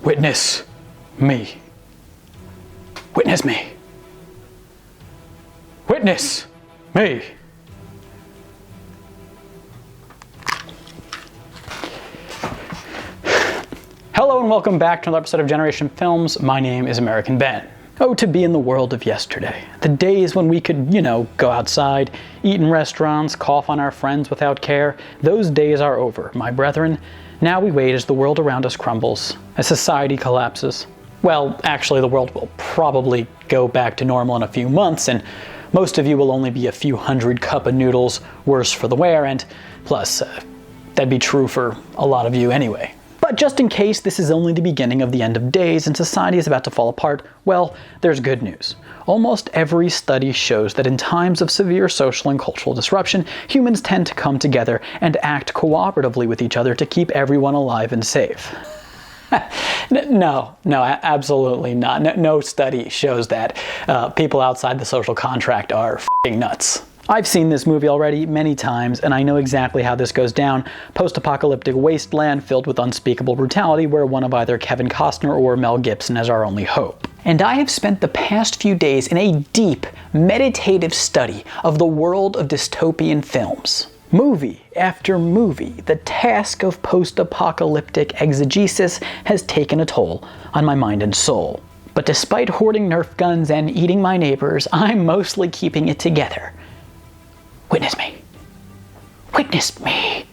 Witness me. Witness me. Witness me. Hello and welcome back to another episode of Generation Films. My name is American Ben. Oh, to be in the world of yesterday. The days when we could, go outside, eat in restaurants, cough on our friends without care. Those days are over, my brethren. Now we wait as the world around us crumbles, as society collapses. Well, actually, the world will probably go back to normal in a few months, and most of you will only be a few hundred cup of noodles worse for the wear, and plus, that'd be true for a lot of you anyway. But just in case this is only the beginning of the end of days and society is about to fall apart, well, there's good news. Almost every study shows that in times of severe social and cultural disruption, humans tend to come together and act cooperatively with each other to keep everyone alive and safe. No, absolutely not. No study shows that. People outside the social contract are f***ing nuts. I've seen this movie already many times, and I know exactly how this goes down. Post-apocalyptic wasteland filled with unspeakable brutality where one of either Kevin Costner or Mel Gibson is our only hope. And I have spent the past few days in a deep, meditative study of the world of dystopian films. Movie after movie, the task of post-apocalyptic exegesis has taken a toll on my mind and soul. But despite hoarding Nerf guns and eating my neighbors, I'm mostly keeping it together. Witness me. Witness me.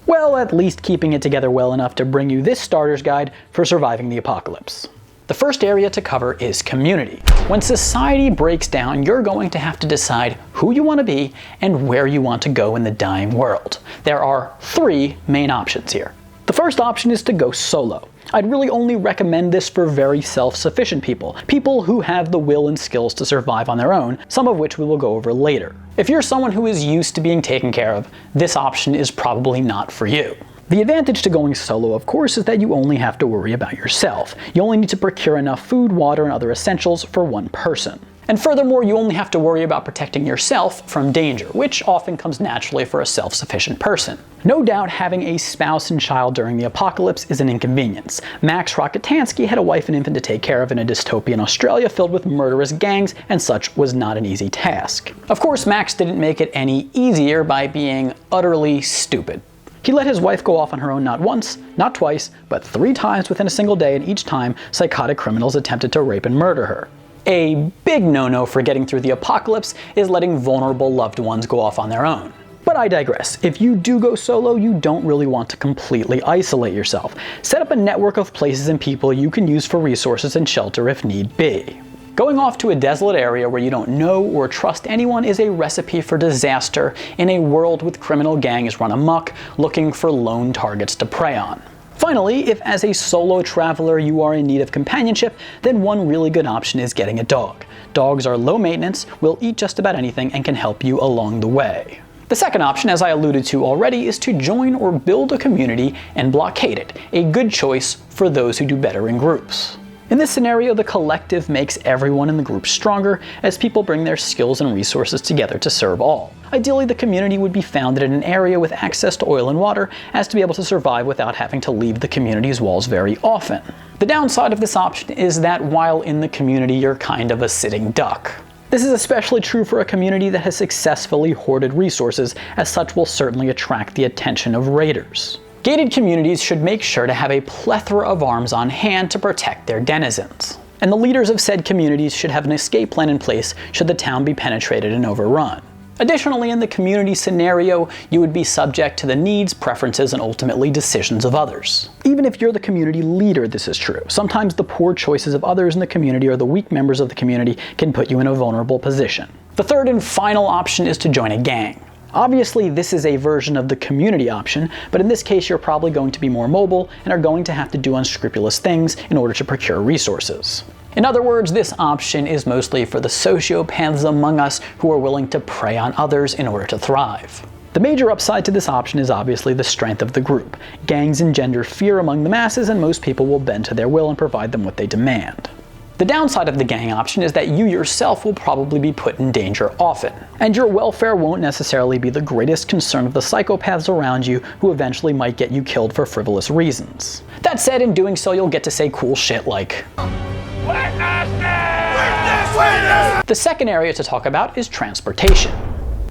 Well, at least keeping it together well enough to bring you this starter's guide for surviving the apocalypse. The first area to cover is community. When society breaks down, you're going to have to decide who you want to be and where you want to go in the dying world. There are three main options here. The first option is to go solo. I'd really only recommend this for very self-sufficient people who have the will and skills to survive on their own, some of which we will go over later. If you're someone who is used to being taken care of, this option is probably not for you. The advantage to going solo, of course, is that you only have to worry about yourself. You only need to procure enough food, water, and other essentials for one person. And furthermore, you only have to worry about protecting yourself from danger, which often comes naturally for a self-sufficient person. No doubt having a spouse and child during the apocalypse is an inconvenience. Max Rockatansky had a wife and infant to take care of in a dystopian Australia filled with murderous gangs, and such was not an easy task. Of course, Max didn't make it any easier by being utterly stupid. He let his wife go off on her own not once, not twice, but 3 times within a single day, and each time psychotic criminals attempted to rape and murder her. A big no-no for getting through the apocalypse is letting vulnerable loved ones go off on their own. But I digress. If you do go solo, you don't really want to completely isolate yourself. Set up a network of places and people you can use for resources and shelter if need be. Going off to a desolate area where you don't know or trust anyone is a recipe for disaster in a world with criminal gangs run amok, looking for lone targets to prey on. Finally, if as a solo traveler you are in need of companionship, then one really good option is getting a dog. Dogs are low maintenance, will eat just about anything, and can help you along the way. The second option, as I alluded to already, is to join or build a community and blockade it, a good choice for those who do better in groups. In this scenario, the collective makes everyone in the group stronger as people bring their skills and resources together to serve all. Ideally, the community would be founded in an area with access to oil and water as to be able to survive without having to leave the community's walls very often. The downside of this option is that while in the community, you're kind of a sitting duck. This is especially true for a community that has successfully hoarded resources, as such will certainly attract the attention of raiders. Gated communities should make sure to have a plethora of arms on hand to protect their denizens. And the leaders of said communities should have an escape plan in place should the town be penetrated and overrun. Additionally, in the community scenario, you would be subject to the needs, preferences, and ultimately decisions of others. Even if you're the community leader, this is true. Sometimes the poor choices of others in the community or the weak members of the community can put you in a vulnerable position. The third and final option is to join a gang. Obviously, this is a version of the community option, but in this case you're probably going to be more mobile and are going to have to do unscrupulous things in order to procure resources. In other words, this option is mostly for the sociopaths among us who are willing to prey on others in order to thrive. The major upside to this option is obviously the strength of the group. Gangs engender fear among the masses, and most people will bend to their will and provide them what they demand. The downside of the gang option is that you yourself will probably be put in danger often, and your welfare won't necessarily be the greatest concern of the psychopaths around you who eventually might get you killed for frivolous reasons. That said, in doing so you'll get to say cool shit like, "Witness! Witness! The second area to talk about is transportation.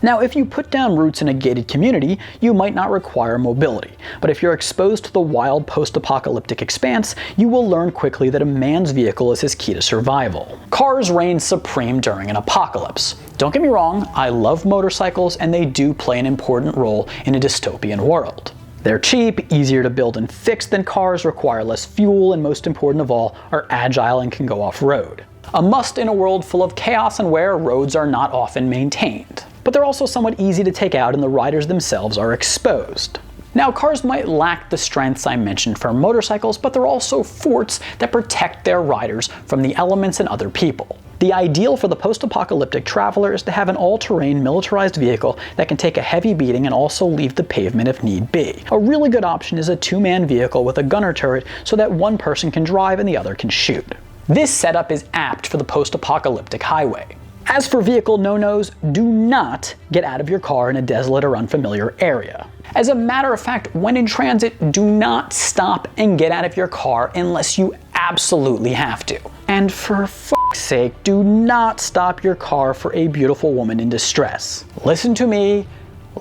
Now, if you put down roots in a gated community, you might not require mobility, but if you're exposed to the wild post-apocalyptic expanse, you will learn quickly that a man's vehicle is his key to survival. Cars reign supreme during an apocalypse. Don't get me wrong, I love motorcycles and they do play an important role in a dystopian world. They're cheap, easier to build and fix than cars, require less fuel, and most important of all, are agile and can go off-road. A must in a world full of chaos and where roads are not often maintained. But they're also somewhat easy to take out and the riders themselves are exposed. Now, cars might lack the strengths I mentioned for motorcycles, but they're also forts that protect their riders from the elements and other people. The ideal for the post-apocalyptic traveler is to have an all-terrain militarized vehicle that can take a heavy beating and also leave the pavement if need be. A really good option is a two-man vehicle with a gunner turret so that one person can drive and the other can shoot. This setup is apt for the post-apocalyptic highway. As for vehicle no-nos, do not get out of your car in a desolate or unfamiliar area. As a matter of fact, when in transit, do not stop and get out of your car unless you absolutely have to. And for fuck's sake, do not stop your car for a beautiful woman in distress. Listen to me,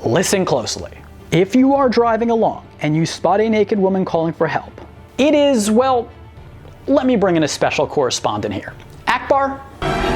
listen closely. If you are driving along and you spot a naked woman calling for help, it is, well, let me bring in a special correspondent here. Akbar?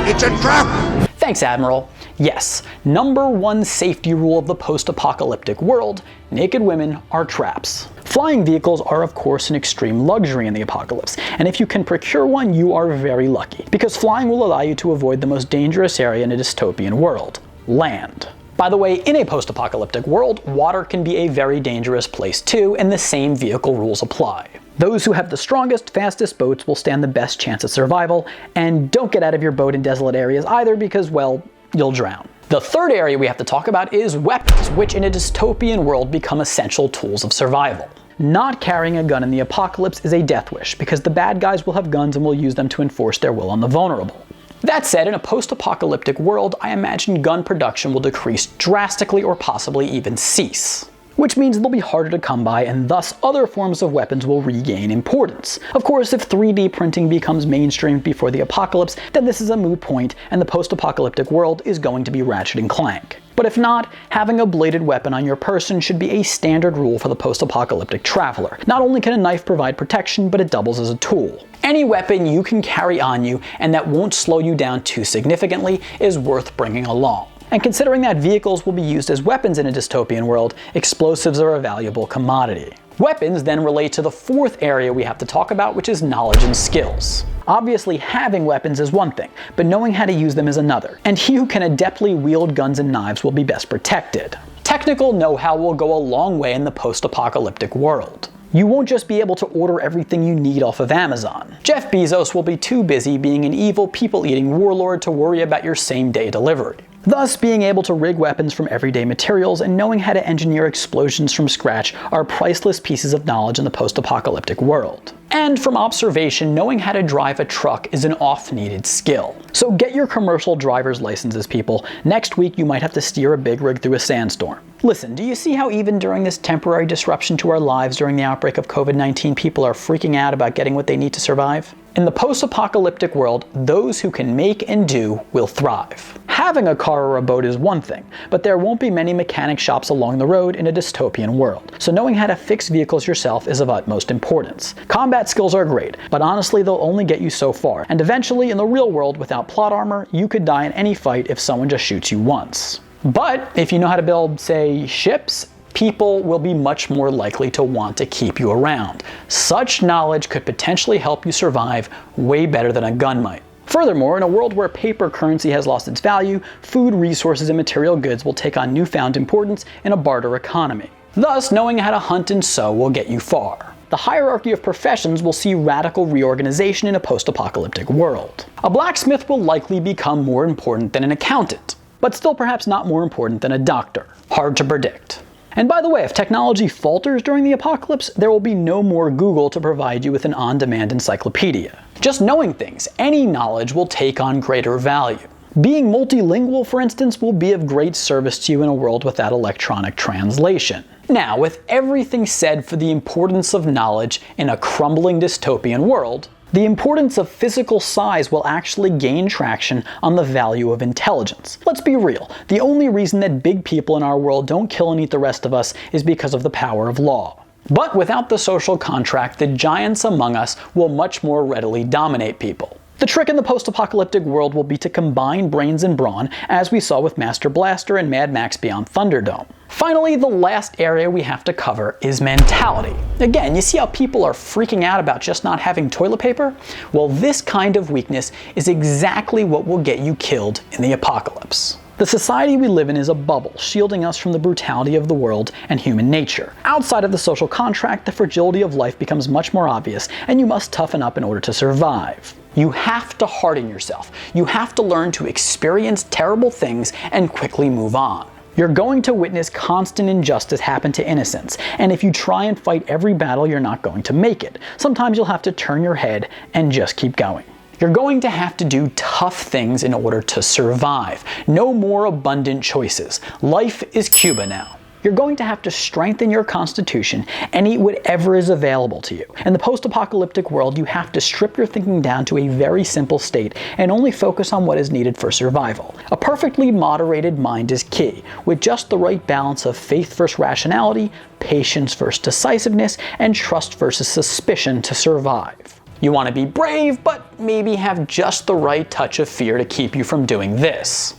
It's a trap! Thanks, Admiral. Yes, #1 safety rule of the post-apocalyptic world, naked women are traps. Flying vehicles are of course an extreme luxury in the apocalypse, and if you can procure one, you are very lucky, because flying will allow you to avoid the most dangerous area in a dystopian world, land. By the way, in a post-apocalyptic world, water can be a very dangerous place too, and the same vehicle rules apply. Those who have the strongest, fastest boats will stand the best chance at survival, and don't get out of your boat in desolate areas either because, well, you'll drown. The third area we have to talk about is weapons, which in a dystopian world become essential tools of survival. Not carrying a gun in the apocalypse is a death wish, because the bad guys will have guns and will use them to enforce their will on the vulnerable. That said, in a post-apocalyptic world, I imagine gun production will decrease drastically or possibly even cease. Which means they'll be harder to come by, and thus other forms of weapons will regain importance. Of course, if 3D printing becomes mainstream before the apocalypse, then this is a moot point, and the post-apocalyptic world is going to be Ratchet and Clank. But if not, having a bladed weapon on your person should be a standard rule for the post-apocalyptic traveler. Not only can a knife provide protection, but it doubles as a tool. Any weapon you can carry on you and that won't slow you down too significantly is worth bringing along. And considering that vehicles will be used as weapons in a dystopian world, explosives are a valuable commodity. Weapons then relate to the fourth area we have to talk about, which is knowledge and skills. Obviously, having weapons is one thing, but knowing how to use them is another, and he who can adeptly wield guns and knives will be best protected. Technical know-how will go a long way in the post-apocalyptic world. You won't just be able to order everything you need off of Amazon. Jeff Bezos will be too busy being an evil, people-eating warlord to worry about your same-day delivery. Thus, being able to rig weapons from everyday materials and knowing how to engineer explosions from scratch are priceless pieces of knowledge in the post-apocalyptic world. And from observation, knowing how to drive a truck is an oft-needed skill. So get your commercial driver's licenses, people. Next week you might have to steer a big rig through a sandstorm. Listen, do you see how even during this temporary disruption to our lives during the outbreak of COVID-19, people are freaking out about getting what they need to survive? In the post-apocalyptic world, those who can make and do will thrive. Having a car or a boat is one thing, but there won't be many mechanic shops along the road in a dystopian world. So knowing how to fix vehicles yourself is of utmost importance. Combat skills are great, but honestly they'll only get you so far, and eventually in the real world without plot armor, you could die in any fight if someone just shoots you once. But if you know how to build, say, ships, people will be much more likely to want to keep you around. Such knowledge could potentially help you survive way better than a gun might. Furthermore, in a world where paper currency has lost its value, food, resources, and material goods will take on newfound importance in a barter economy. Thus, knowing how to hunt and sew will get you far. The hierarchy of professions will see radical reorganization in a post-apocalyptic world. A blacksmith will likely become more important than an accountant, but still perhaps not more important than a doctor. Hard to predict. And by the way, if technology falters during the apocalypse, there will be no more Google to provide you with an on-demand encyclopedia. Just knowing things, any knowledge will take on greater value. Being multilingual, for instance, will be of great service to you in a world without electronic translation. Now, with everything said for the importance of knowledge in a crumbling dystopian world, the importance of physical size will actually gain traction on the value of intelligence. Let's be real, the only reason that big people in our world don't kill and eat the rest of us is because of the power of law. But without the social contract, the giants among us will much more readily dominate people. The trick in the post-apocalyptic world will be to combine brains and brawn, as we saw with Master Blaster and Mad Max Beyond Thunderdome. Finally, the last area we have to cover is mentality. Again, you see how people are freaking out about just not having toilet paper? Well, this kind of weakness is exactly what will get you killed in the apocalypse. The society we live in is a bubble, shielding us from the brutality of the world and human nature. Outside of the social contract, the fragility of life becomes much more obvious, and you must toughen up in order to survive. You have to harden yourself. You have to learn to experience terrible things and quickly move on. You're going to witness constant injustice happen to innocents, and if you try and fight every battle, you're not going to make it. Sometimes you'll have to turn your head and just keep going. You're going to have to do tough things in order to survive. No more abundant choices. Life is Cuba now. You're going to have to strengthen your constitution and eat whatever is available to you. In the post-apocalyptic world, you have to strip your thinking down to a very simple state and only focus on what is needed for survival. A perfectly moderated mind is key, with just the right balance of faith versus rationality, patience versus decisiveness, and trust versus suspicion to survive. You want to be brave, but maybe have just the right touch of fear to keep you from doing this.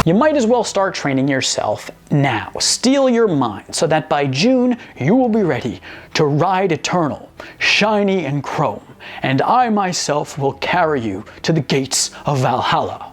You might as well start training yourself now. Steel your mind so that by June you will be ready to ride eternal, shiny and chrome, and I myself will carry you to the gates of Valhalla.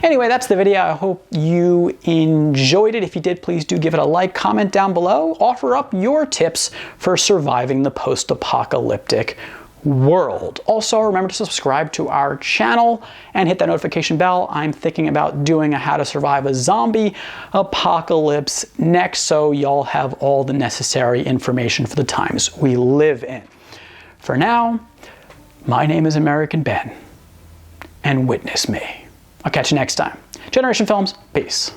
Anyway, that's the video. I hope you enjoyed it. If you did, please do give it a like, comment down below, offer up your tips for surviving the post-apocalyptic world. Also, remember to subscribe to our channel and hit that notification bell. I'm thinking about doing a how to survive a zombie apocalypse next, so y'all have all the necessary information for the times we live in. For now, my name is American Ben, and witness me. I'll catch you next time. Generation Films, peace.